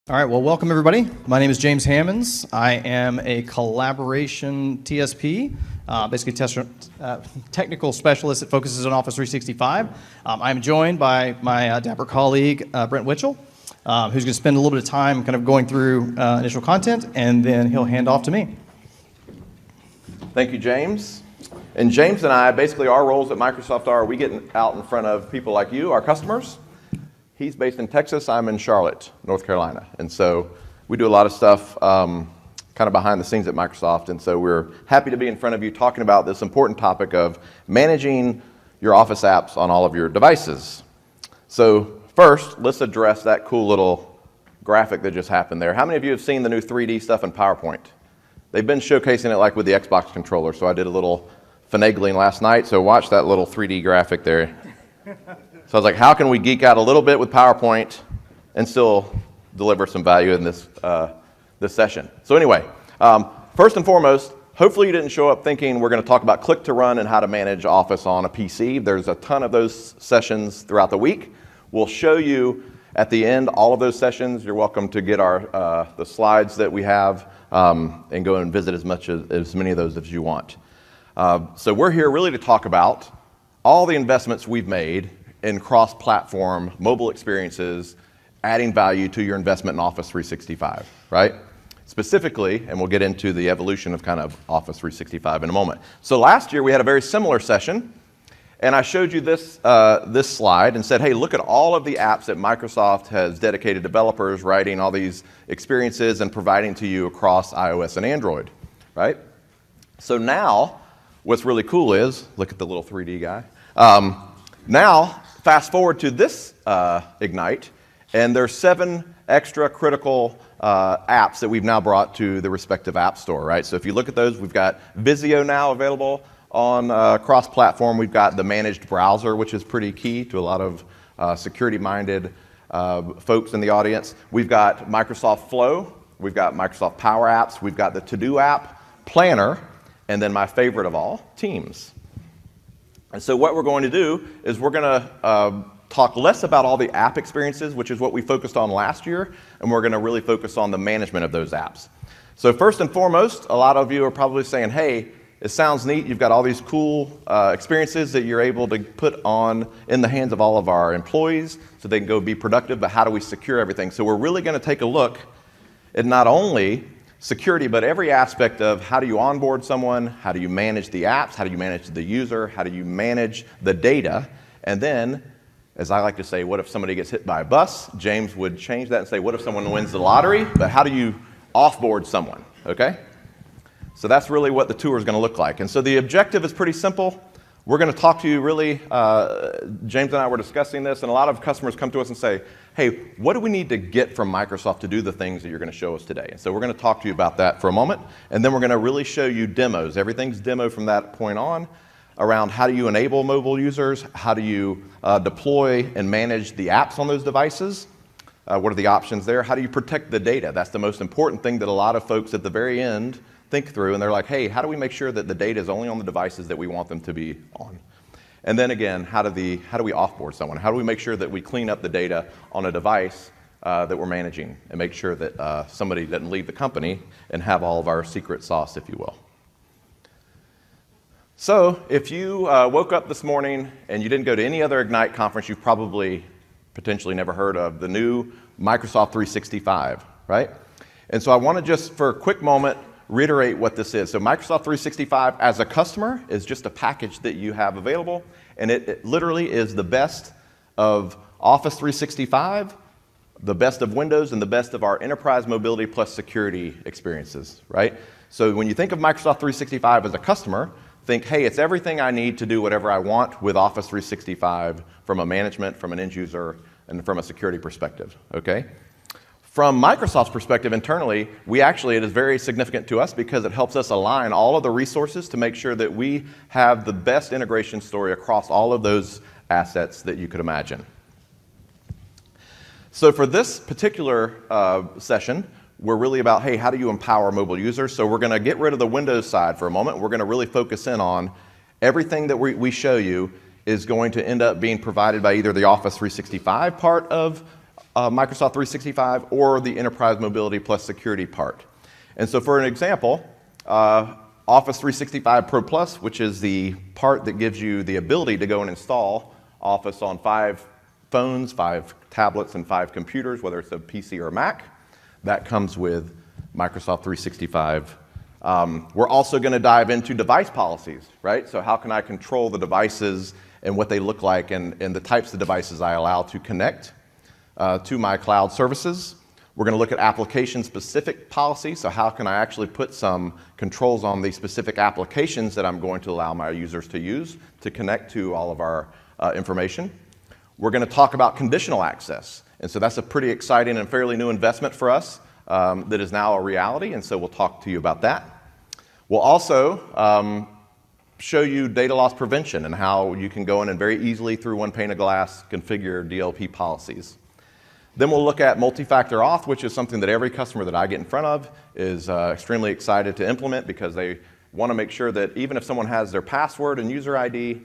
All right, well, welcome everybody. My name is James Hammonds. I am a collaboration TSP, basically technical specialist that focuses on Office 365. I'm joined by my dapper colleague, Brent Witchell, who's going to spend a little bit of time kind of going through initial content, and then he'll hand off to me. Thank you, James. And James and I, basically our roles at Microsoft are we get out in front of people like you, our customers. He's based in Texas, I'm in Charlotte, North Carolina. And so we do a lot of stuff kind of behind the scenes at Microsoft. And so we're happy to be in front of you talking about this important topic of managing your Office apps on all of your devices. So first, let's address that cool little graphic that just happened there. How many of you have seen the new 3D stuff in PowerPoint? They've been showcasing it like with the Xbox controller. So I did a little finagling last night. So watch that little 3D graphic there. So I was like, how can we geek out a little bit with PowerPoint and still deliver some value in this session? So anyway, first and foremost, hopefully you didn't show up thinking we're going to talk about click to run and how to manage Office on a PC. There's a ton of those sessions throughout the week. We'll show you at the end all of those sessions. You're welcome to get the slides that we have and go and visit as many of those as you want. So we're here really to talk about all the investments we've made in cross-platform mobile experiences, adding value to your investment in Office 365, right? Specifically, and we'll get into the evolution of kind of Office 365 in a moment. So last year we had a very similar session, and I showed you this slide and said, hey, look at all of the apps that Microsoft has dedicated developers writing all these experiences and providing to you across iOS and Android, right? So now, what's really cool is, look at the little 3D guy. Now, fast forward to this Ignite, and there's 7 extra critical apps that we've now brought to the respective app store, right? So if you look at those, we've got Visio now available on cross-platform. We've got the managed browser, which is pretty key to a lot of security-minded folks in the audience. We've got Microsoft Flow. We've got Microsoft Power Apps. We've got the To-Do app, Planner, and then my favorite of all, Teams. And so what we're going to do is we're going to talk less about all the app experiences, which is what we focused on last year, and we're going to really focus on the management of those apps. So first and foremost, a lot of you are probably saying, hey, it sounds neat. You've got all these cool experiences that you're able to put on in the hands of all of our employees so they can go be productive, but how do we secure everything? So we're really going to take a look at not only security, but every aspect of how do you onboard someone, how do you manage the apps, how do you manage the user, how do you manage the data, and then, as I like to say, what if somebody gets hit by a bus? James would change that and say, what if someone wins the lottery? But how do you offboard someone, okay? So that's really what the tour is going to look like. And so the objective is pretty simple. We're going to talk to you really, James and I were discussing this, and a lot of customers come to us and say, hey, what do we need to get from Microsoft to do the things that you're going to show us today? And so we're going to talk to you about that for a moment, and then we're going to really show you demos. Everything's demo from that point on around how do you enable mobile users, how do you deploy and manage the apps on those devices, what are the options there, how do you protect the data? That's the most important thing that a lot of folks at the very end think through, and they're like, hey, how do we make sure that the data is only on the devices that we want them to be on? And then again, how do we offboard someone? How do we make sure that we clean up the data on a device that we're managing and make sure that somebody doesn't leave the company and have all of our secret sauce, if you will? So if you woke up this morning and you didn't go to any other Ignite conference, you've probably potentially never heard of the new Microsoft 365, right? And so I want to just, for a quick moment, reiterate what this is. So Microsoft 365 as a customer is just a package that you have available, and it literally is the best of Office 365, the best of Windows, and the best of our enterprise mobility plus security experiences, right? So when you think of Microsoft 365 as a customer, think, hey, it's everything I need to do whatever I want with Office 365 from a management, from an end user, and from a security perspective, okay? From Microsoft's perspective internally, it is very significant to us because it helps us align all of the resources to make sure that we have the best integration story across all of those assets that you could imagine. So for this particular session, we're really about, hey, how do you empower mobile users? So we're going to get rid of the Windows side for a moment. We're going to really focus in on everything that we show you is going to end up being provided by either the Office 365 part of Microsoft 365 or the Enterprise Mobility plus Security part. And so for an example, Office 365 Pro Plus, which is the part that gives you the ability to go and install Office on 5 phones, 5 tablets, and 5 computers, whether it's a PC or a Mac, that comes with Microsoft 365. We're also going to dive into device policies, right? So how can I control the devices and what they look like and the types of devices I allow to connect to my cloud services. We're going to look at application-specific policy, so how can I actually put some controls on the specific applications that I'm going to allow my users to use to connect to all of our information. We're going to talk about conditional access, and so that's a pretty exciting and fairly new investment for us that is now a reality, and so we'll talk to you about that. We'll also show you data loss prevention and how you can go in and very easily through one pane of glass configure DLP policies. Then we'll look at multi-factor auth, which is something that every customer that I get in front of is extremely excited to implement because they want to make sure that even if someone has their password and user ID,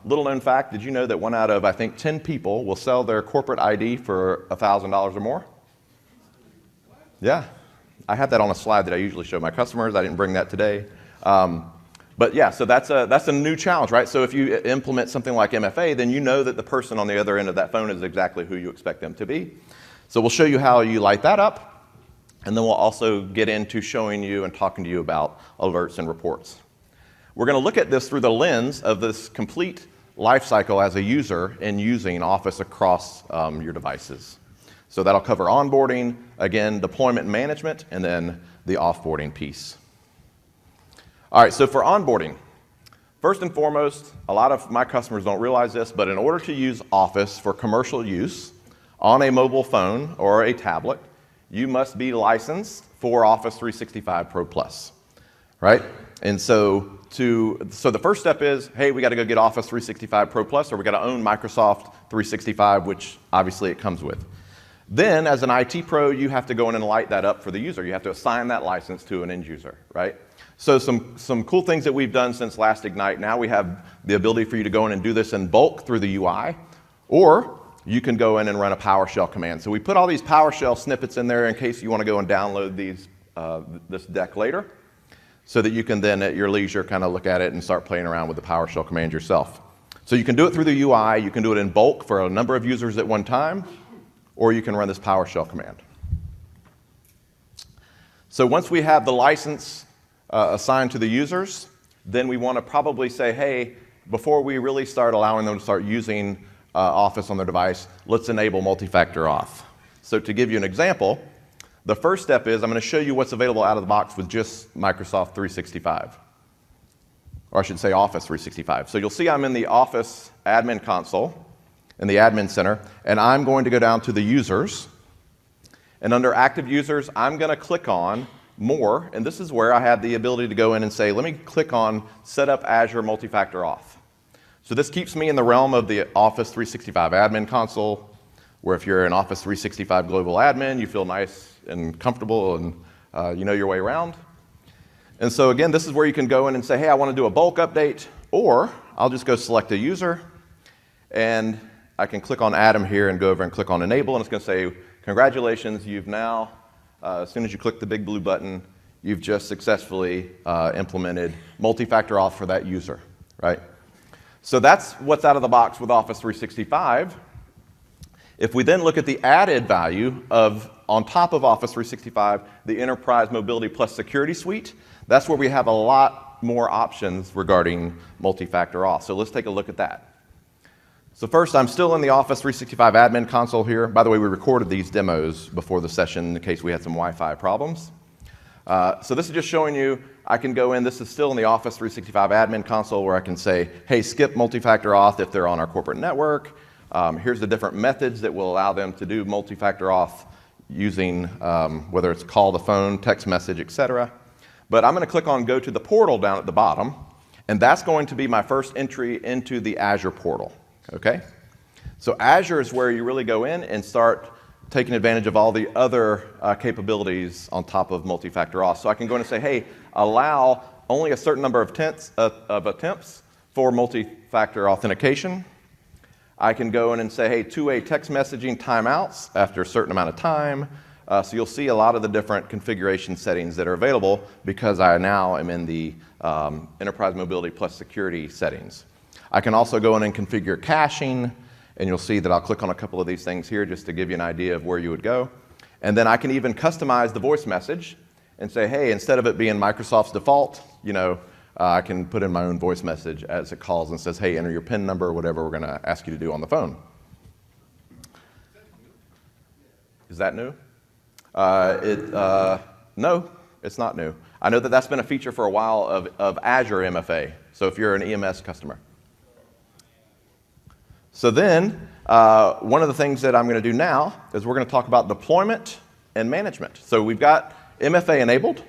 little known fact, did you know that 1 out of, I think, 10 people will sell their corporate ID for $1,000 or more? Yeah, I have that on a slide that I usually show my customers. I didn't bring that today. But yeah, so that's a new challenge, right? So if you implement something like MFA, then you know that the person on the other end of that phone is exactly who you expect them to be. So we'll show you how you light that up, and then we'll also get into showing you and talking to you about alerts and reports. We're going to look at this through the lens of this complete life cycle as a user in using Office across your devices. So that'll cover onboarding, again, deployment management, and then the offboarding piece. All right, so for onboarding, first and foremost, a lot of my customers don't realize this, but in order to use Office for commercial use on a mobile phone or a tablet, you must be licensed for Office 365 Pro Plus, right? And so the first step is, hey, we got to go get Office 365 Pro Plus, or we got to own Microsoft 365, which obviously it comes with. Then, as an IT pro, you have to go in and light that up for the user. You have to assign that license to an end user, right? So some cool things that we've done since last Ignite. Now we have the ability for you to go in and do this in bulk through the UI, or you can go in and run a PowerShell command. So we put all these PowerShell snippets in there in case you want to go and download this deck later, so that you can then at your leisure kind of look at it and start playing around with the PowerShell command yourself. So you can do it through the UI, you can do it in bulk for a number of users at one time, or you can run this PowerShell command. So once we have the license assigned to the users, then we want to probably say, hey, before we really start allowing them to start using Office on their device, let's enable multi-factor auth. So to give you an example, the first step is I'm going to show you what's available out of the box with just Microsoft 365. Or I should say Office 365. So you'll see I'm in the Office admin console in the admin center, and I'm going to go down to the users, and under active users, I'm going to click on more, and this is where I have the ability to go in and say, let me click on set up Azure multi-factor auth. So this keeps me in the realm of the Office 365 admin console, where if you're an Office 365 global admin, you feel nice and comfortable and you know your way around. And so again, this is where you can go in and say, hey, I want to do a bulk update, or I'll just go select a user, and I can click on Adam here and go over and click on enable, and it's going to say, congratulations, you've now, as soon as you click the big blue button, you've just successfully implemented multi-factor auth for that user, right? So that's what's out of the box with Office 365. If we then look at the added value of, on top of Office 365, the Enterprise Mobility plus Security Suite, that's where we have a lot more options regarding multi-factor auth. So let's take a look at that. So first, I'm still in the Office 365 admin console here. By the way, we recorded these demos before the session in case we had some Wi-Fi problems. So this is just showing you, I can go in, this is still in the Office 365 admin console where I can say, hey, skip multi-factor auth if they're on our corporate network. Here's the different methods that will allow them to do multi-factor auth using whether it's call the phone, text message, etc. But I'm going to click on go to the portal down at the bottom, and that's going to be my first entry into the Azure portal. Okay? So Azure is where you really go in and start taking advantage of all the other capabilities on top of multi-factor auth. So I can go in and say, hey, allow only a certain number of attempts for multi-factor authentication. I can go in and say, hey, two-way text messaging timeouts after a certain amount of time. So you'll see a lot of the different configuration settings that are available because I now am in the Enterprise Mobility plus Security settings. I can also go in and configure caching, and you'll see that I'll click on a couple of these things here just to give you an idea of where you would go. And then I can even customize the voice message and say, hey, instead of it being Microsoft's default, I can put in my own voice message as it calls and says, hey, enter your PIN number or whatever we're going to ask you to do on the phone. Is that new? No, it's not new. I know that that's been a feature for a while of Azure MFA, so if you're an EMS customer. So then, one of the things that I'm going to do now is we're going to talk about deployment and management. So we've got MFA enabled.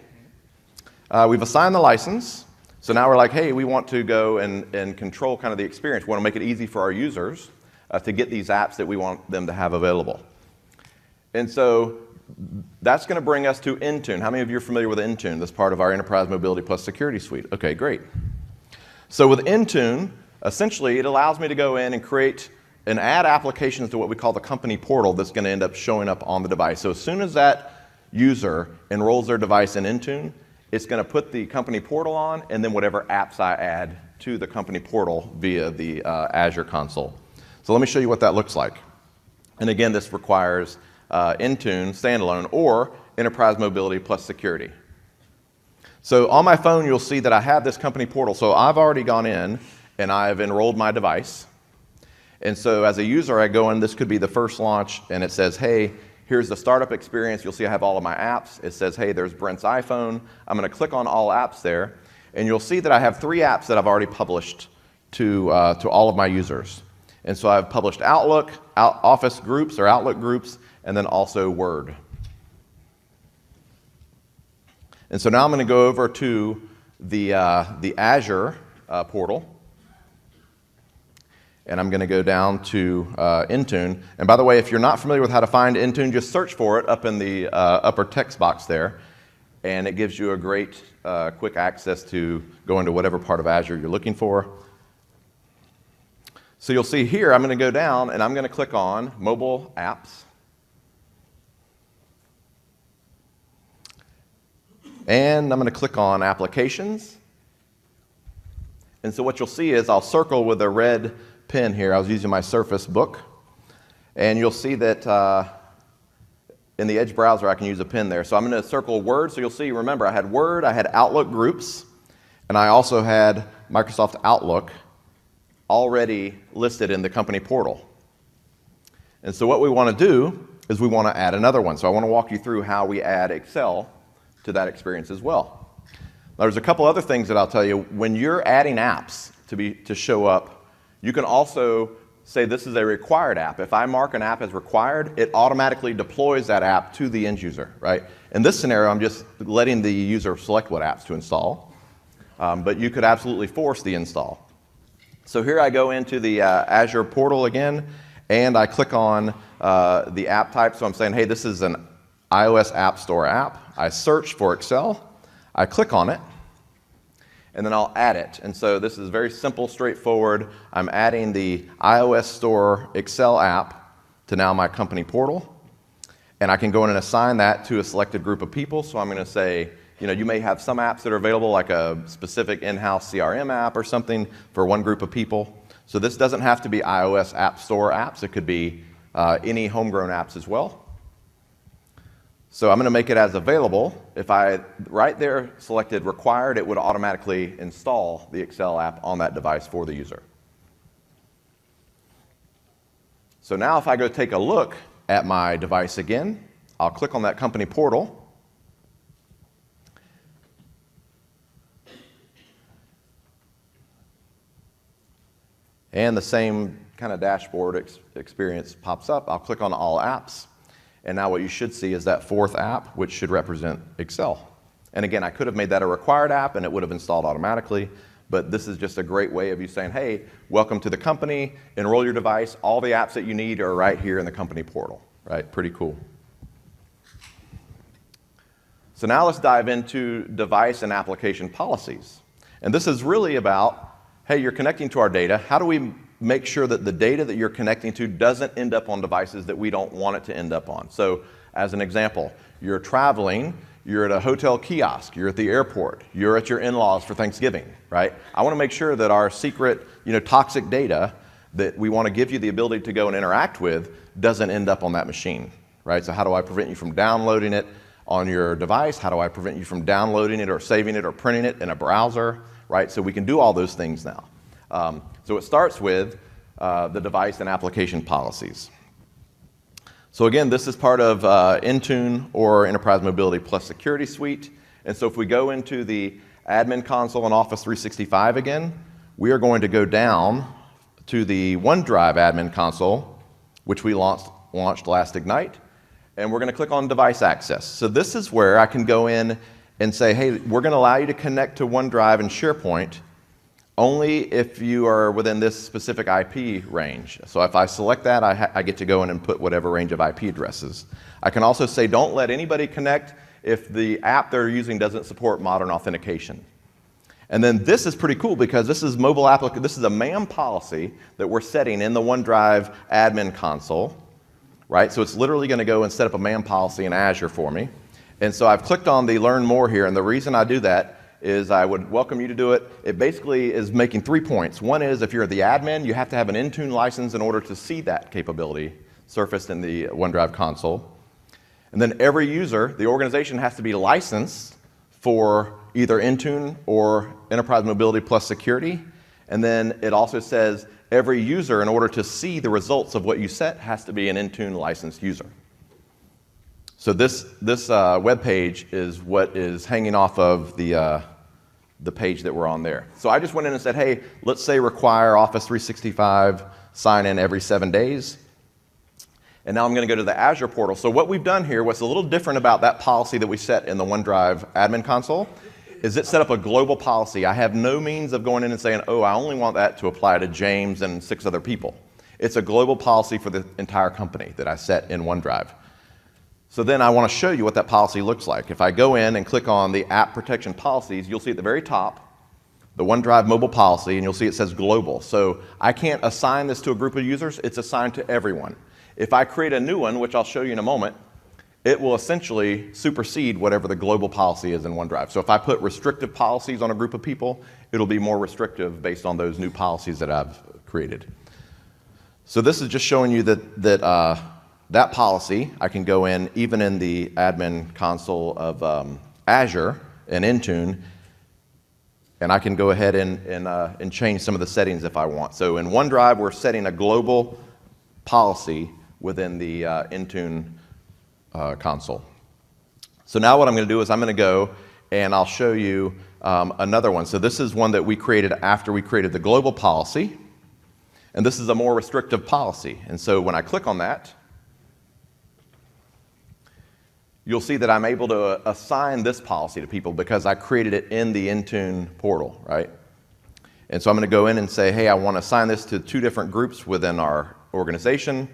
We've assigned the license. So now we're like, hey, we want to go and control kind of the experience. We want to make it easy for our users to get these apps that we want them to have available. And so that's going to bring us to Intune. How many of you are familiar with Intune? That's part of our Enterprise Mobility plus Security suite. Okay, great. So with Intune, essentially, it allows me to go in and create and add applications to what we call the company portal that's going to end up showing up on the device. So as soon as that user enrolls their device in Intune, it's going to put the company portal on, and then whatever apps I add to the company portal via the Azure console. So let me show you what that looks like. And again, this requires Intune standalone or Enterprise Mobility plus Security. So on my phone, you'll see that I have this company portal. So I've already gone in and I've enrolled my device. And so as a user, I go in, this could be the first launch, and it says, hey, here's the startup experience. You'll see I have all of my apps. It says, hey, there's Brent's iPhone. I'm going to click on all apps there, and you'll see that I have 3 apps that I've already published to all of my users. And so I've published Outlook, Office groups or Outlook groups, and then also Word. And so now I'm going to go over to the Azure portal. And I'm going to go down to Intune. And by the way, if you're not familiar with how to find Intune, just search for it up in the upper text box there. And it gives you a great quick access to go into whatever part of Azure you're looking for. So you'll see here, I'm going to go down and I'm going to click on Mobile Apps. And I'm going to click on Applications. And so what you'll see is I'll circle with a red pen here. I was using my Surface Book. And you'll see that in the Edge browser, I can use a pen there. So I'm going to circle Word. So you'll see, remember, I had Word, I had Outlook groups, and I also had Microsoft Outlook already listed in the company portal. And so what we want to do is we want to add another one. So I want to walk you through how we add Excel to that experience as well. Now, there's a couple other things that I'll tell you. When you're adding apps to show up, you can also say this is a required app. If I mark an app as required, it automatically deploys that app to the end user, right? In this scenario, I'm just letting the user select what apps to install, but you could absolutely force the install. So here I go into the Azure portal again, and I click on the app type. So I'm saying, hey, this is an iOS App Store app. I search for Excel. I click on it, and then I'll add it. And so this is very simple, straightforward. I'm adding the iOS Store Excel app to now my company portal. And I can go in and assign that to a selected group of people. So I'm going to say, you may have some apps that are available, like a specific in-house CRM app or something for one group of people. So this doesn't have to be iOS App Store apps. It could be any homegrown apps as well. So I'm going to make it as available. If I right there selected required, it would automatically install the Excel app on that device for the user. So now if I go take a look at my device again, I'll click on that company portal. And the same kind of dashboard experience pops up. I'll click on all apps. And now what you should see is that 4th app, which should represent Excel. And again, I could have made that a required app and it would have installed automatically, but this is just a great way of you saying, hey, welcome to the company, enroll your device, all the apps that you need are right here in the company portal, right? Pretty cool. So now let's dive into device and application policies. And this is really about, hey, you're connecting to our data. How do we make sure that the data that you're connecting to doesn't end up on devices that we don't want it to end up on. So as an example, you're traveling, you're at a hotel kiosk, you're at the airport, you're at your in-laws for Thanksgiving, right? I want to make sure that our secret, toxic data that we want to give you the ability to go and interact with doesn't end up on that machine, right? So how do I prevent you from downloading it on your device? How do I prevent you from downloading it or saving it or printing it in a browser, right? So we can do all those things now. So it starts with the device and application policies. So again, this is part of Intune or Enterprise Mobility Plus Security Suite. And so if we go into the Admin Console in Office 365 again, we are going to go down to the OneDrive Admin Console, which we launched last Ignite, and we're going to click on Device Access. So this is where I can go in and say, hey, we're going to allow you to connect to OneDrive and SharePoint only if you are within this specific IP range. So if I select that, I get to go in and put whatever range of IP addresses. I can also say don't let anybody connect if the app they're using doesn't support modern authentication. And then this is pretty cool because this is this is a MAM policy that we're setting in the OneDrive admin console, right? So it's literally going to go and set up a MAM policy in Azure for me. And so I've clicked on the Learn More here, and the reason I do that is I would welcome you to do it. It basically is making 3 points. One is if you're the admin, you have to have an Intune license in order to see that capability surfaced in the OneDrive console. And then every user, the organization has to be licensed for either Intune or Enterprise Mobility Plus Security. And then it also says every user, in order to see the results of what you set, has to be an Intune licensed user. So this web page is what is hanging off of the page that we're on there. So I just went in and said, hey, let's say require Office 365 sign in every 7 days. And now I'm going to go to the Azure portal. So what we've done here, what's a little different about that policy that we set in the OneDrive admin console, is it set up a global policy. I have no means of going in and saying, oh, I only want that to apply to James and 6 other people. It's a global policy for the entire company that I set in OneDrive. So then I want to show you what that policy looks like. If I go in and click on the app protection policies, you'll see at the very top the OneDrive mobile policy, and you'll see it says global. So I can't assign this to a group of users. It's assigned to everyone. If I create a new one, which I'll show you in a moment, it will essentially supersede whatever the global policy is in OneDrive. So if I put restrictive policies on a group of people, it'll be more restrictive based on those new policies that I've created. So this is just showing you that policy, I can go in, even in the admin console of Azure and Intune, and I can go ahead and change some of the settings if I want. So in OneDrive, we're setting a global policy within the Intune console. So now what I'm going to do is I'm going to go and I'll show you another one. So this is one that we created after we created the global policy, and this is a more restrictive policy. And so when I click on that, you'll see that I'm able to assign this policy to people because I created it in the Intune portal, right? And so I'm going to go in and say, hey, I want to assign this to 2 different groups within our organization.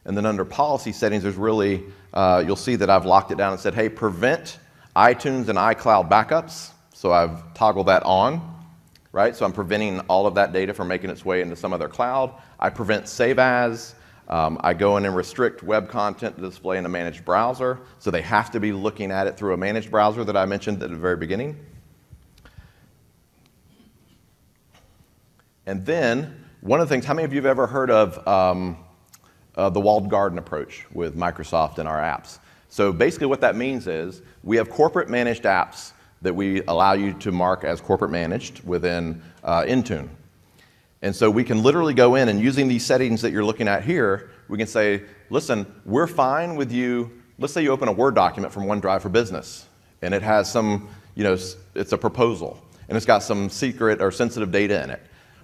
And then under policy settings, there's really, you'll see that I've locked it down and said, hey, prevent iTunes and iCloud backups. So I've toggled that on, right? So I'm preventing all of that data from making its way into some other cloud. I prevent save as. I go in and restrict web content to display in a managed browser, so they have to be looking at it through a managed browser that I mentioned at the very beginning. And then, one of the things, how many of you have ever heard of the walled garden approach with Microsoft and our apps? So basically what that means is we have corporate managed apps that we allow you to mark as corporate managed within Intune. And so we can literally go in and using these settings that you're looking at here, we can say, listen, we're fine with you. Let's say you open a Word document from OneDrive for Business, and it has some, it's a proposal, and it's got some secret or sensitive data in it.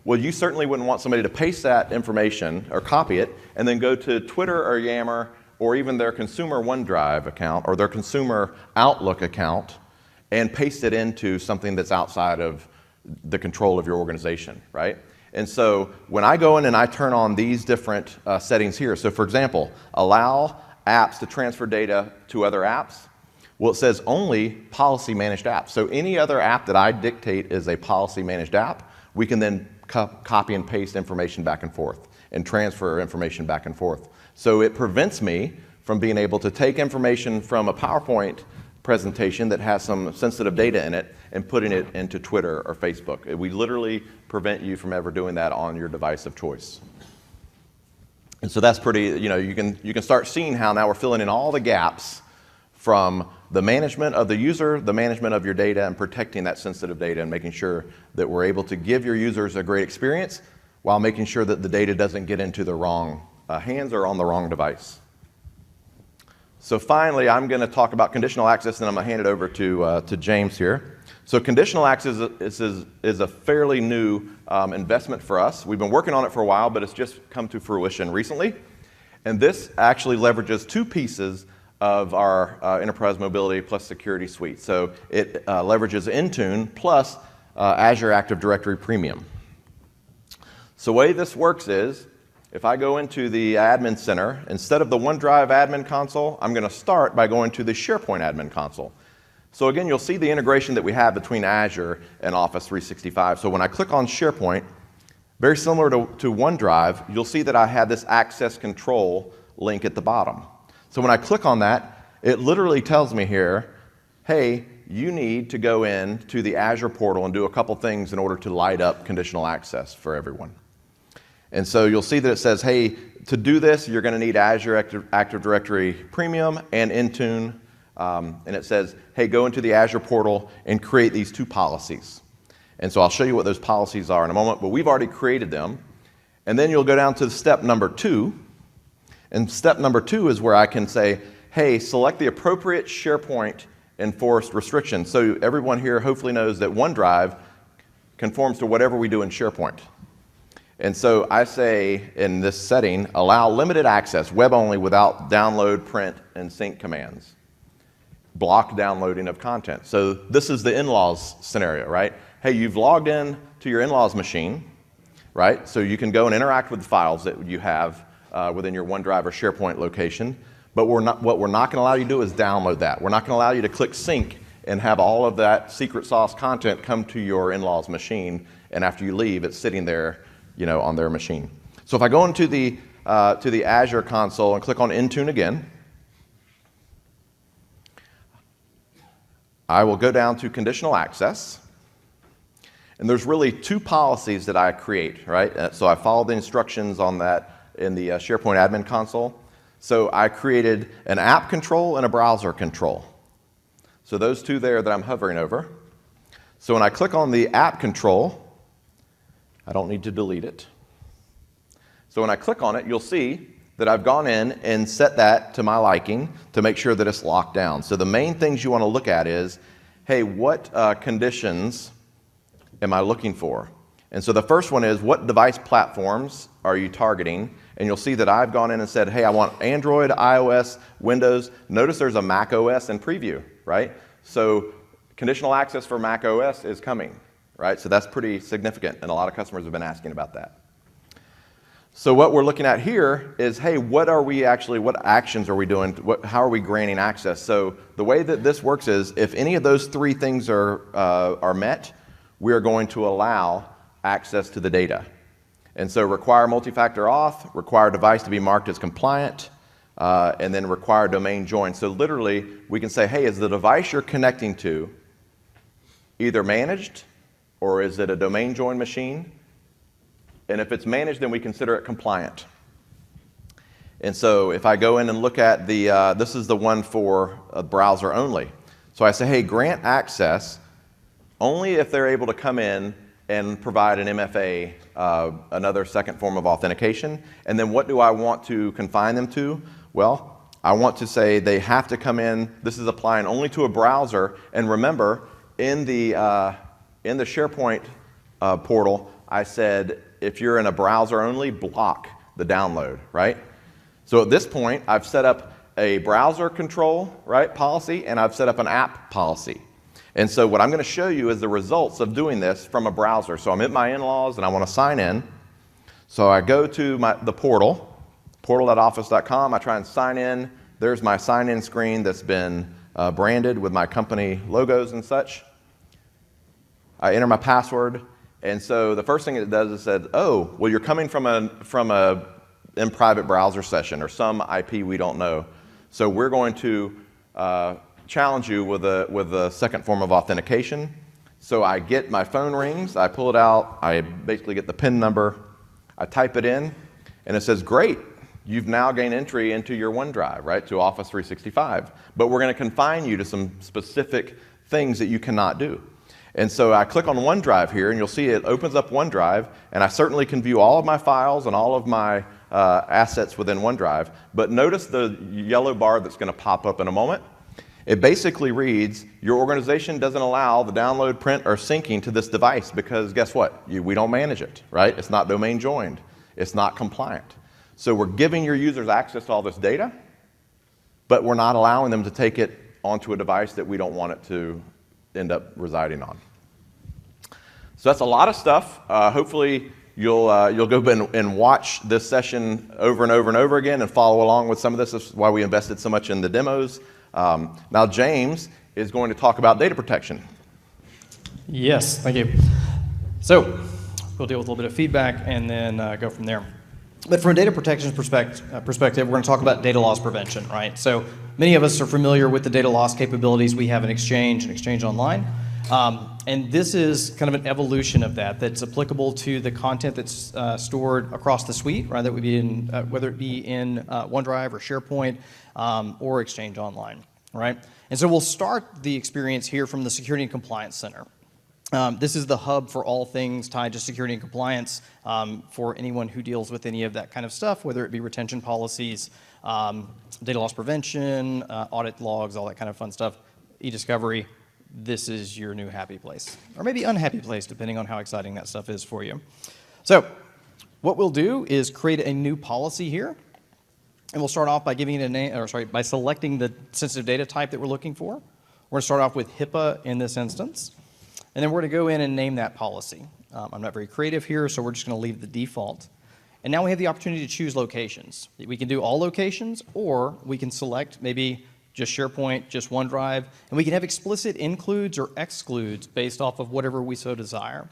Well, you certainly wouldn't want somebody to paste that information or copy it and then go to Twitter or Yammer or even their consumer OneDrive account or their consumer Outlook account and paste it into something that's outside of the control of your organization, right? And so when I go in and I turn on these different settings here, so for example, allow apps to transfer data to other apps, well, it says only policy managed apps. So any other app that I dictate is a policy managed app we can then copy and paste information back and forth and transfer information back and forth. So it prevents me from being able to take information from a PowerPoint presentation that has some sensitive data in it and putting it into Twitter or Facebook. We literally prevent you from ever doing that on your device of choice. And so that's pretty, you can start seeing how now we're filling in all the gaps from the management of the user, the management of your data, and protecting that sensitive data and making sure that we're able to give your users a great experience while making sure that the data doesn't get into the wrong hands or on the wrong device. So finally, I'm going to talk about conditional access, and I'm going to hand it over to James here. So conditional access is a fairly new investment for us. We've been working on it for a while, but it's just come to fruition recently. And this actually leverages two pieces of our Enterprise Mobility plus Security Suite. So it leverages Intune plus Azure Active Directory Premium. So the way this works is, if I go into the Admin Center, instead of the OneDrive Admin Console, I'm going to start by going to the SharePoint Admin Console. So again, you'll see the integration that we have between Azure and Office 365. So when I click on SharePoint, very similar to OneDrive, you'll see that I have this access control link at the bottom. So when I click on that, it literally tells me here, hey, you need to go in to the Azure portal and do a couple things in order to light up conditional access for everyone. And so you'll see that it says, hey, to do this, you're going to need Azure Active Directory Premium and Intune. And it says, hey, go into the Azure portal and create these two policies. And so I'll show you what those policies are in a moment, but we've already created them. And then you'll go down to step number 2. And step number 2 is where I can say, hey, select the appropriate SharePoint enforced restriction. So everyone here hopefully knows that OneDrive conforms to whatever we do in SharePoint. And so I say in this setting, allow limited access, web only, without download, print, and sync commands. Block downloading of content. So this is the in-laws scenario, right? Hey, you've logged in to your in-laws machine, right? So you can go and interact with the files that you have within your OneDrive or SharePoint location. But what we're not going to allow you to do is download that. We're not going to allow you to click sync and have all of that secret sauce content come to your in-laws machine, and after you leave, it's sitting there, on their machine. So if I go into the Azure console and click on Intune again, I will go down to conditional access. And there's really two policies that I create, right? So I follow the instructions on that in the SharePoint admin console. So I created an app control and a browser control. So those two there that I'm hovering over. So when I click on the app control, I don't need to delete it. So when I click on it, you'll see that I've gone in and set that to my liking to make sure that it's locked down. So the main things you want to look at is, hey, what conditions am I looking for? And so the first one is, what device platforms are you targeting? And you'll see that I've gone in and said, hey, I want Android, iOS, Windows. Notice there's a Mac OS in preview, right? So conditional access for Mac OS is coming, right? So that's pretty significant, and a lot of customers have been asking about that. So what we're looking at here is, hey, what actions are we doing? How are we granting access? So the way that this works is, if any of those three things are met, we are going to allow access to the data. And so require multi-factor auth, require device to be marked as compliant, and then require domain join. So literally, we can say, hey, is the device you're connecting to either managed, or is it a domain join machine? And if it's managed, then we consider it compliant. And so if I go in and look at this is the one for a browser only. So I say, hey, grant access only if they're able to come in and provide an MFA, another second form of authentication. And then what do I want to confine them to? Well, I want to say they have to come in. This is applying only to a browser. And remember, in the SharePoint portal, I said, if you're in a browser only, block the download, right? So at this point, I've set up a browser control, right, policy, and I've set up an app policy. And so what I'm going to show you is the results of doing this from a browser. So I'm at my in-laws and I want to sign in. So I go to the portal, portal.office.com. I try and sign in. There's my sign-in screen that's been branded with my company logos and such. I enter my password, And so the first thing it does is said, oh, well, you're coming from a in private browser session or some IP we don't know. So we're going to challenge you with a second form of authentication. So I get my phone rings, I pull it out, I basically get the PIN number, I type it in, and it says, great, you've now gained entry into your OneDrive, right, to Office 365. But we're going to confine you to some specific things that you cannot do. And so I click on OneDrive here, and you'll see it opens up OneDrive, and I certainly can view all of my files and all of my assets within OneDrive. But notice the yellow bar that's going to pop up in a moment. It basically reads, your organization doesn't allow the download, print, or syncing to this device because guess what? We don't manage it, right? It's not domain joined. It's not compliant. So we're giving your users access to all this data, but we're not allowing them to take it onto a device that we don't want it to end up residing on. So that's a lot of stuff. Hopefully you'll go and watch this session over and over and over again and follow along with some of this. This is why we invested so much in the demos. Now James is going to talk about data protection. Yes, thank you. So we'll deal with a little bit of feedback and then go from there. But from a data protection perspective, we're going to talk about data loss prevention, right? So many of us are familiar with the data loss capabilities we have in Exchange and Exchange Online. And this is kind of an evolution of that that's applicable to the content that's stored across the suite, right? That would be in, whether it be in OneDrive or SharePoint or Exchange Online, right? And so we'll start the experience here from the Security and Compliance Center. This is the hub for all things tied to security and compliance for anyone who deals with any of that kind of stuff, whether it be retention policies, data loss prevention, audit logs, all that kind of fun stuff, e-discovery. This is your new happy place, or maybe unhappy place, depending on how exciting that stuff is for you. So what we'll do is create a new policy here, and we'll start off by giving it a name, or sorry, by selecting the sensitive data type that we're looking for. We're going to start off with HIPAA in this instance, and then we're going to go in and name that policy. I'm not very creative here, so we're just going to leave the default. And now we have the opportunity to choose locations. We can do all locations, or we can select maybe just SharePoint, just OneDrive, and we can have explicit includes or excludes based off of whatever we so desire.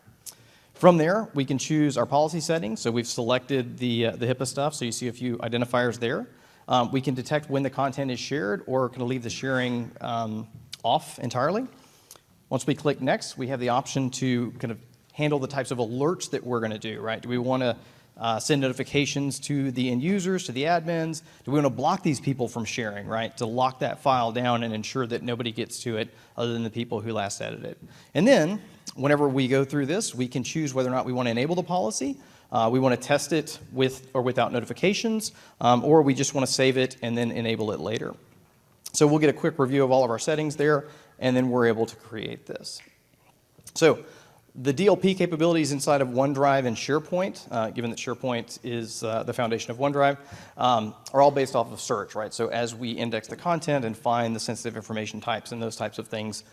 From there, we can choose our policy settings. So we've selected the HIPAA stuff, so you see a few identifiers there. We can detect when the content is shared, or can leave the sharing off entirely. Once we click Next, we have the option to kind of handle the types of alerts that we're going to do, right? Do we want to send notifications to the end users, to the admins? Do we want to block these people from sharing, right? To lock that file down and ensure that nobody gets to it other than the people who last edited it. And then, whenever we go through this, we can choose whether or not we want to enable the policy. We want to test it with or without notifications, or we just want to save it and then enable it later. So we'll get a quick review of all of our settings there, and then we're able to create this. So the DLP capabilities inside of OneDrive and SharePoint, given that SharePoint is the foundation of OneDrive, are all based off of search, right? So as we index the content and find the sensitive information types and those types of things,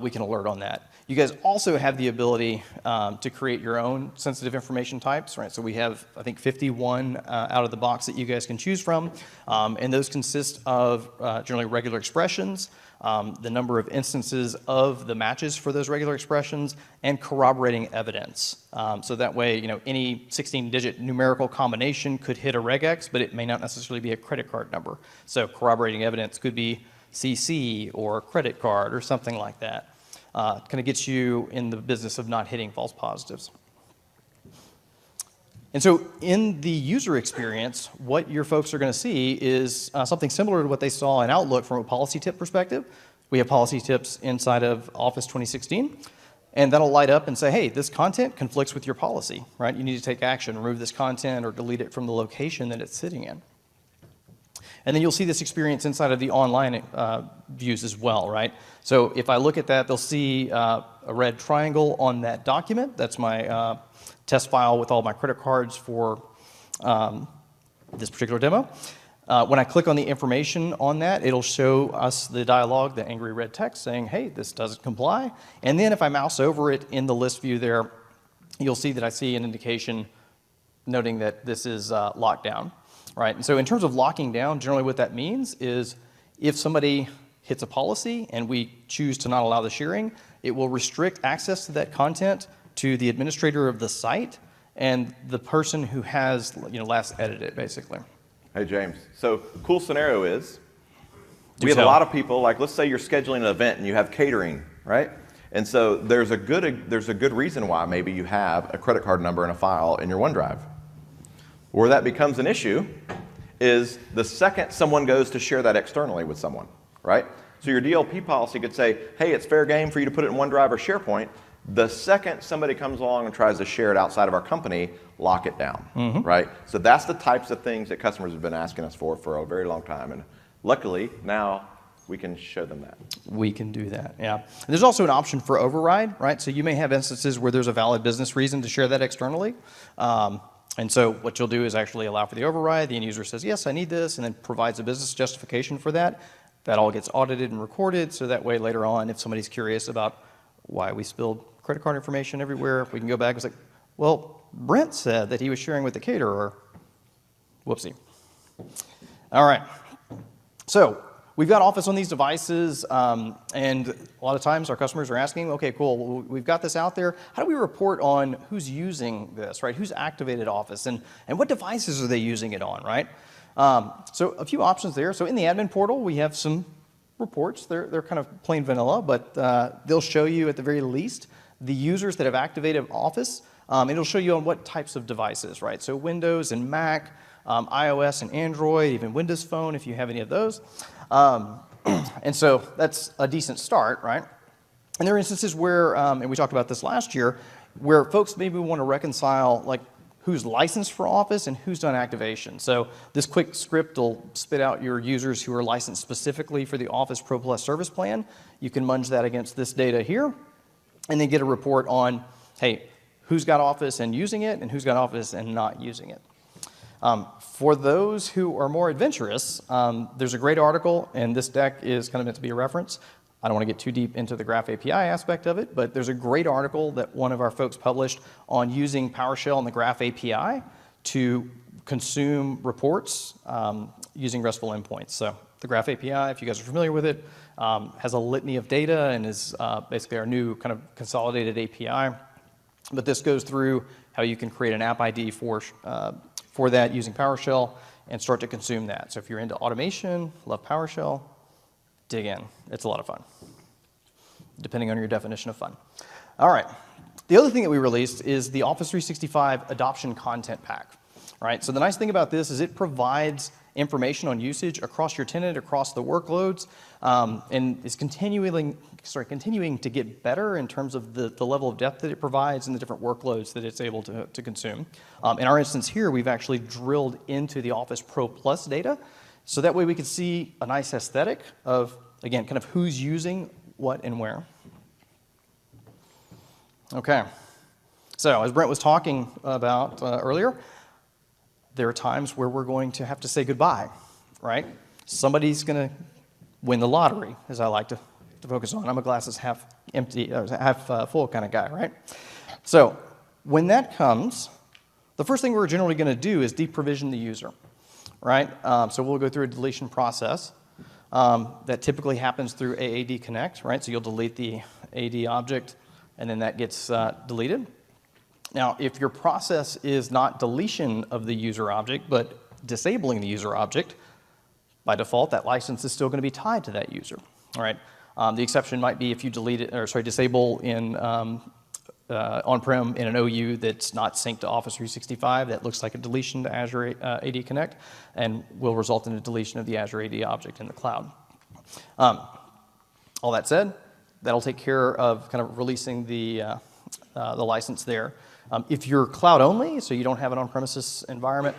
we can alert on that. You guys also have the ability to create your own sensitive information types, right? So we have, I think, 51 out of the box that you guys can choose from, and those consist of generally regular expressions, the number of instances of the matches for those regular expressions, and corroborating evidence. So that way, you know, any 16-digit numerical combination could hit a regex, but it may not necessarily be a credit card number. So corroborating evidence could be CC or credit card or something like that. Kind of gets you in the business of not hitting false positives. And so in the user experience, what your folks are going to see is something similar to what they saw in Outlook from a policy tip perspective. We have policy tips inside of Office 2016, and that'll light up and say, hey, this content conflicts with your policy, right? You need to take action, remove this content, or delete it from the location that it's sitting in. And then you'll see this experience inside of the online views as well, right? So if I look at that, they'll see a red triangle on that document. That's my test file with all my credit cards for this particular demo. When I click on the information on that, it'll show us the dialog, the angry red text saying, hey, this doesn't comply. And then if I mouse over it in the list view there, you'll see that I see an indication noting that this is locked down. Right, and so in terms of locking down, generally what that means is if somebody hits a policy and we choose to not allow the sharing, it will restrict access to that content to the administrator of the site and the person who has last edited it, basically. Hey, James. So cool scenario is Do we have tell. a lot of people, like let's say you're scheduling an event and you have catering, right? And so there's a good reason why maybe you have a credit card number in a file in your OneDrive. Where that becomes an issue is the second someone goes to share that externally with someone, right? So your DLP policy could say, hey, it's fair game for you to put it in OneDrive or SharePoint. The second somebody comes along and tries to share it outside of our company, lock it down, right? So that's the types of things that customers have been asking us for a very long time. And luckily, now we can show them that. We can do that, yeah. And there's also an option for override, right? So you may have instances where there's a valid business reason to share that externally. And so what you'll do is actually allow for the override. The end user says, yes, I need this, and then provides a business justification for that. That all gets audited and recorded, so that way later on, if somebody's curious about why we spilled credit card information everywhere, we can go back and say, well, Brent said that he was sharing with the caterer. Whoopsie. All right. So we've got Office on these devices, and a lot of times our customers are asking, okay, cool, we've got this out there. How do we report on who's using this, right? Who's activated Office, and what devices are they using it on, right? So a few options there. So in the admin portal, we have some reports. They're kind of plain vanilla, but they'll show you at the very least the users that have activated Office. It'll show you on what types of devices, right? So Windows and Mac, iOS and Android, even Windows Phone if you have any of those. And so that's a decent start, right? And there are instances where, and we talked about this last year, where folks maybe want to reconcile like who's licensed for Office and who's done activation. So this quick script will spit out your users who are licensed specifically for the Office Pro Plus service plan. You can munge that against this data here, and then get a report on, hey, who's got Office and using it, and who's got Office and not using it. For those who are more adventurous, there's a great article, and this deck is kind of meant to be a reference. I don't want to get too deep into the Graph API aspect of it, but there's a great article that one of our folks published on using PowerShell and the Graph API to consume reports using RESTful endpoints. So the Graph API, if you guys are familiar with it, has a litany of data and is basically our new kind of consolidated API. But this goes through how you can create an app ID for that using PowerShell and start to consume that. So if you're into automation, love PowerShell, dig in. It's a lot of fun, depending on your definition of fun. All right. The other thing that we released is the Office 365 Adoption Content Pack. Right? So the nice thing about this is it provides information on usage across your tenant, across the workloads, and is continuing to get better in terms of the level of depth that it provides and the different workloads that it's able to consume. In our instance here, we've actually drilled into the Office Pro Plus data, so that way we can see a nice aesthetic of, again, kind of who's using what and where. Okay. So as Brent was talking about earlier, there are times where we're going to have to say goodbye, right? Somebody's going to win the lottery, as I like to focus on. I'm a glasses half empty, half full kind of guy, right? So when that comes, the first thing we're generally going to do is deprovision the user, right? So we'll go through a deletion process that typically happens through AAD Connect, right? So you'll delete the AD object, and then that gets deleted. Now, if your process is not deletion of the user object, but disabling the user object, by default, that license is still going to be tied to that user. All right. The exception might be if you disable in on-prem in an OU that's not synced to Office 365. That looks like a deletion to Azure AD Connect, and will result in a deletion of the Azure AD object in the cloud. All that said, that'll take care of kind of releasing the license there. If you're cloud only, so you don't have an on-premises environment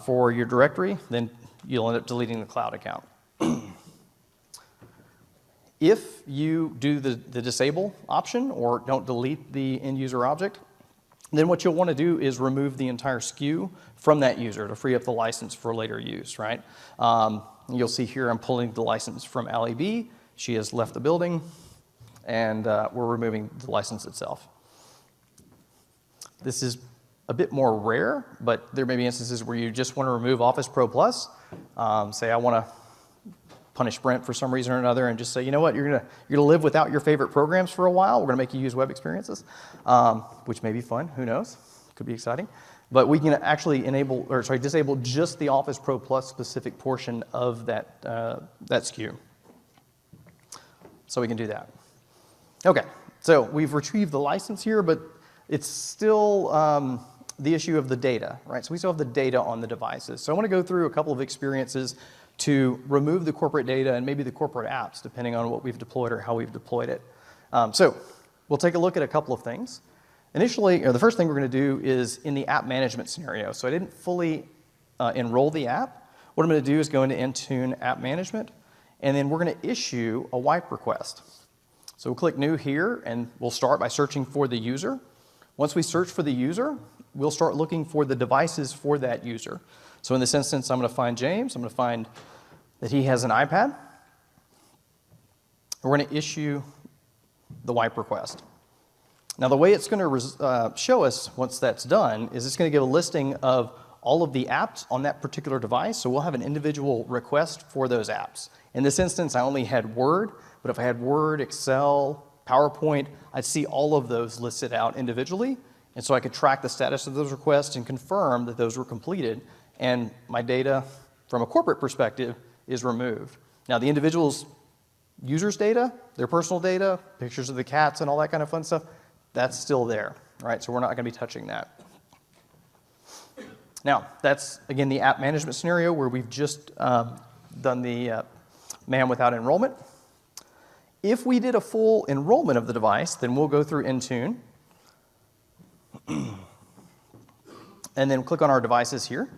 for your directory, then you'll end up deleting the cloud account. If you do the disable option or don't delete the end user object, then what you'll want to do is remove the entire SKU from that user to free up the license for later use, right? You'll see here I'm pulling the license from Allie B. She has left the building, and we're removing the license itself. This is a bit more rare, but there may be instances where you just want to remove Office Pro Plus. Say I want to punish Brent for some reason or another and just say, you know what, you're gonna live without your favorite programs for a while. We're gonna make you use web experiences, which may be fun. Who knows? Could be exciting. But we can actually disable just the Office Pro Plus specific portion of that SKU. So we can do that. Okay, so we've retrieved the license here, but it's still the issue of the data, right? So we still have the data on the devices. So I want to go through a couple of experiences to remove the corporate data and maybe the corporate apps, depending on what we've deployed or how we've deployed it. So we'll take a look at a couple of things. Initially, the first thing we're going to do is in the app management scenario. So I didn't fully enroll the app. What I'm going to do is go into Intune App Management, and then we're going to issue a wipe request. So we'll click New here, and we'll start by searching for the user. Once we search for the user, we'll start looking for the devices for that user. So in this instance, I'm going to find James. I'm going to find that he has an iPad. We're going to issue the wipe request. Now, the way it's going to show us once that's done is it's going to give a listing of all of the apps on that particular device. So we'll have an individual request for those apps. In this instance, I only had Word, but if I had Word, Excel, PowerPoint, I'd see all of those listed out individually. And so I could track the status of those requests and confirm that those were completed. And my data, from a corporate perspective, is removed. Now, the individual's users' data, their personal data, pictures of the cats and all that kind of fun stuff, that's still there, right? So we're not going to be touching that. Now, that's, again, the app management scenario where we've just done the man without enrollment. If we did a full enrollment of the device, then we'll go through Intune and then click on our devices here.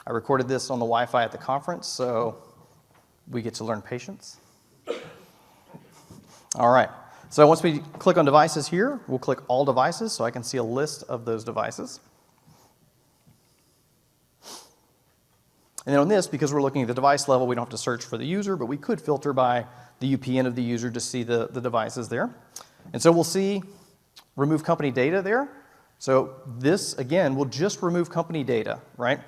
I recorded this on the Wi-Fi at the conference, so we get to learn patience. All right. So once we click on devices here, we'll click all devices so I can see a list of those devices. And then on this, because we're looking at the device level, we don't have to search for the user, but we could filter by the UPN of the user to see the devices there. And so we'll see remove company data there. So this, again, will just remove company data, right?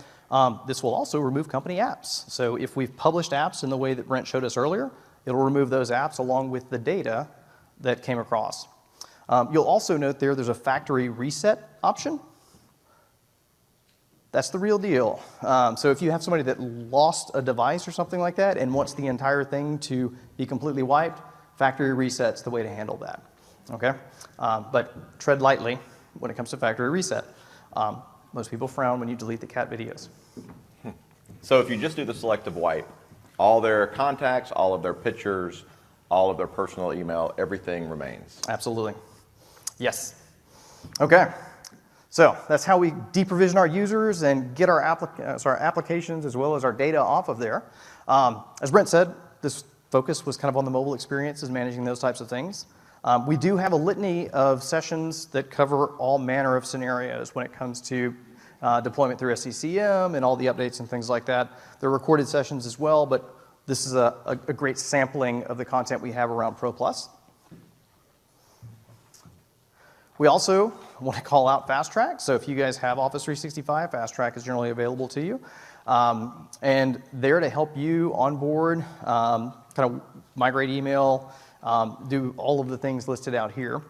This will also remove company apps. So if we've published apps in the way that Brent showed us earlier, it'll remove those apps along with the data that came across. You'll also note there's a factory reset option. That's the real deal. So if you have somebody that lost a device or something like that and wants the entire thing to be completely wiped, factory reset's the way to handle that, okay? But tread lightly when it comes to factory reset. Most people frown when you delete the cat videos. So if you just do the selective wipe, all their contacts, all of their pictures, all of their personal email, everything remains. Absolutely. Yes. Okay. So that's how we deprovision our users and get our applications as well as our data off of there. As Brent said, this focus was kind of on the mobile experiences, managing those types of things. We do have a litany of sessions that cover all manner of scenarios when it comes to deployment through SCCM and all the updates and things like that. They're recorded sessions as well, but this is a great sampling of the content we have around Pro Plus. We also want to call out Fast Track. So if you guys have Office 365, Fast Track is generally available to you. And there to help you onboard, kind of migrate email, do all of the things listed out here.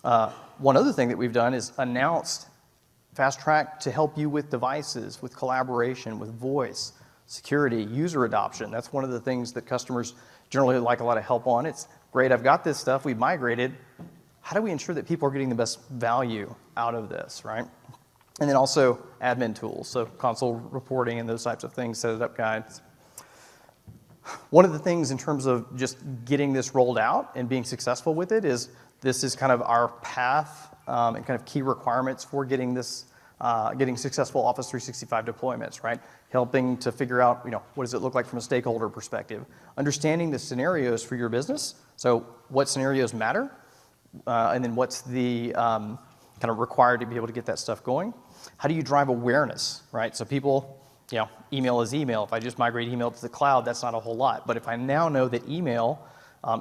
One other thing that we've done is announced Fast Track to help you with devices, with collaboration, with voice, security, user adoption. That's one of the things that customers generally like a lot of help on. It's great, I've got this stuff, we've migrated. How do we ensure that people are getting the best value out of this, right? And then also admin tools, so console reporting and those types of things, set it up guides. One of the things in terms of just getting this rolled out and being successful with it is this is kind of our path and kind of key requirements for getting this, getting successful Office 365 deployments, right? Helping to figure out, what does it look like from a stakeholder perspective? Understanding the scenarios for your business. So what scenarios matter? And then what's the kind of required to be able to get that stuff going? How do you drive awareness, right? So people, email is email. If I just migrate email to the cloud, that's not a whole lot. But if I now know that email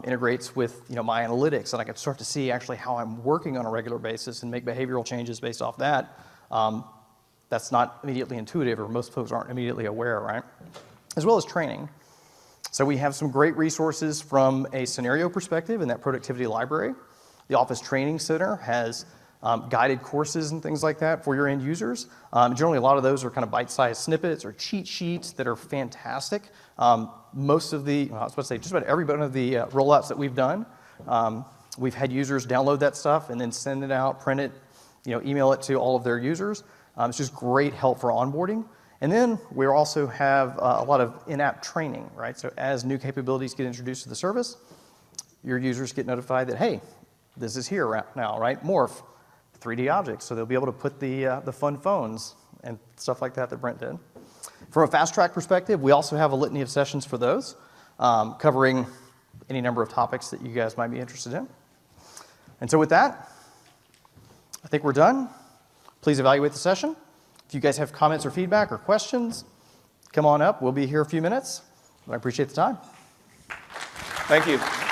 integrates with my analytics, and I can start to see actually how I'm working on a regular basis and make behavioral changes based off that, that's not immediately intuitive, or most folks aren't immediately aware, right? As well as training. So we have some great resources from a scenario perspective in that productivity library. The Office Training Center has guided courses and things like that for your end users. Generally, a lot of those are kind of bite-sized snippets or cheat sheets that are fantastic. Most of the, I was about to say, just about every one of the rollouts that we've done, we've had users download that stuff and then send it out, print it, email it to all of their users. It's just great help for onboarding. And then we also have a lot of in-app training, right? So as new capabilities get introduced to the service, your users get notified that, hey, this is here now, right? Morph, 3D objects, so they'll be able to put the fun phones and stuff like that Brent did. From a fast track perspective, we also have a litany of sessions for those, covering any number of topics that you guys might be interested in. And so with that, I think we're done. Please evaluate the session. If you guys have comments or feedback or questions, come on up. We'll be here a few minutes. I appreciate the time. Thank you.